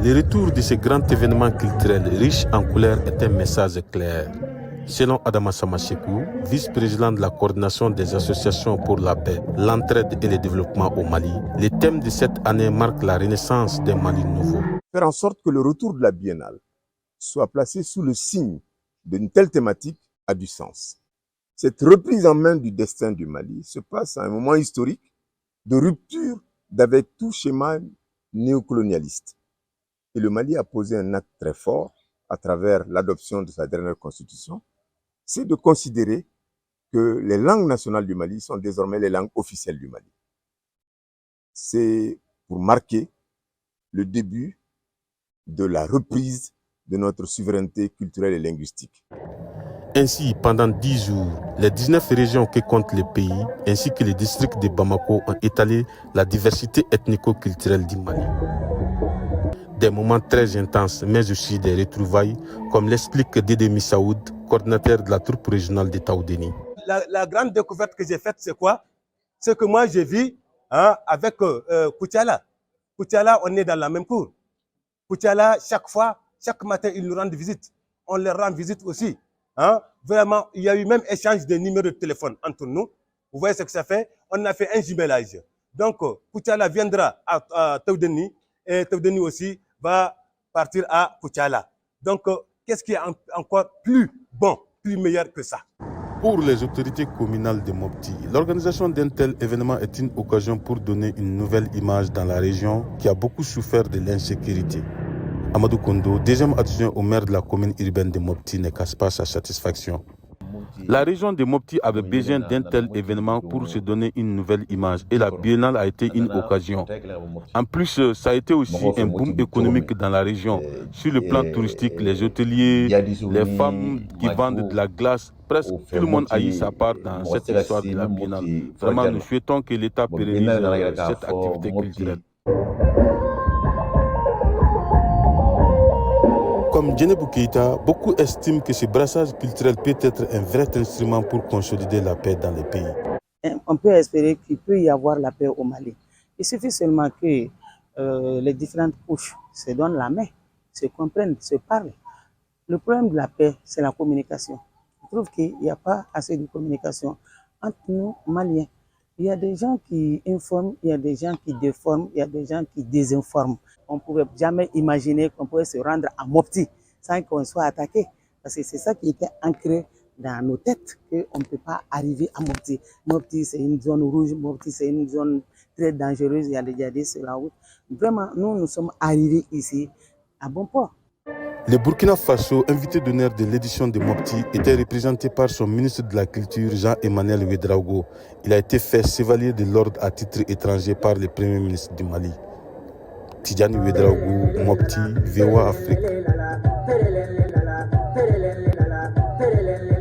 Le retour de ce grand événement culturel riche en couleurs est un message clair. Selon Adama Samachekou, vice-président de la coordination des associations pour la paix, l'entraide et le développement au Mali, le thème de cette année marque la renaissance d'un Mali nouveau. Faire en sorte que le retour de la biennale soit placé sous le signe d'une telle thématique a du sens. Cette reprise en main du destin du Mali se passe à un moment historique de rupture d'avec tout schéma néocolonialiste. Et le Mali a posé un acte très fort à travers l'adoption de sa dernière constitution, c'est de considérer que les langues nationales du Mali sont désormais les langues officielles du Mali. C'est pour marquer le début de la reprise de notre souveraineté culturelle et linguistique. Ainsi, pendant 10 jours, les 19 régions que compte le pays, ainsi que les districts de Bamako, ont étalé la diversité ethnico-culturelle du Mali. Des moments très intenses, mais aussi des retrouvailles, comme l'explique Dédé Missaoud, coordinateur de la troupe régionale de Taoudéni. La grande découverte que j'ai faite, c'est quoi? C'est que moi, je vis avec Koutiala. Koutiala, on est dans la même cour. Koutiala, chaque matin, ils nous rendent visite. On leur rend visite aussi. Vraiment, il y a eu même échange de numéros de téléphone entre nous. Vous voyez ce que ça fait? On a fait un jumellage. Donc, Koutiala viendra à Taoudéni et Taoudéni aussi va partir à Koutiala. Donc, qu'est-ce qui est encore plus bon, plus meilleur que ça? Pour les autorités communales de Mopti, l'organisation d'un tel événement est une occasion pour donner une nouvelle image dans la région qui a beaucoup souffert de l'insécurité. Amadou Kondo, deuxième adjoint au maire de la commune urbaine de Mopti, ne cache pas sa satisfaction. La région de Mopti avait besoin d'un tel événement pour se donner une nouvelle image et la biennale a été une occasion. En plus, ça a été aussi un boom économique dans la région. Sur le plan touristique, les hôteliers, les femmes qui vendent de la glace, presque tout le monde a eu sa part dans cette histoire de la biennale. Vraiment, nous souhaitons que l'État pérennise cette activité culturelle. Comme Djenebou Keïta, beaucoup estiment que ce brassage culturel peut être un vrai instrument pour consolider la paix dans le pays. On peut espérer qu'il peut y avoir la paix au Mali. Il suffit seulement que les différentes couches se donnent la main, se comprennent, se parlent. Le problème de la paix, c'est la communication. Je trouve qu'il n'y a pas assez de communication entre nous, Maliens. Il y a des gens qui informent, il y a des gens qui déforment, il y a des gens qui désinforment. On ne pouvait jamais imaginer qu'on pouvait se rendre à Mopti sans qu'on soit attaqué. Parce que c'est ça qui était ancré dans nos têtes, qu'on ne peut pas arriver à Mopti. Mopti, c'est une zone rouge, Mopti, c'est une zone très dangereuse, il y a des djihadistes sur la route. Vraiment, nous sommes arrivés ici à bon port. Le Burkina Faso, invité d'honneur de l'édition de Mopti, était représenté par son ministre de la Culture, Jean-Emmanuel Ouédraogo. Il a été fait chevalier de l'ordre à titre étranger par le Premier ministre du Mali. Tidjani Ouédraogo, Mopti, VOA Afrique.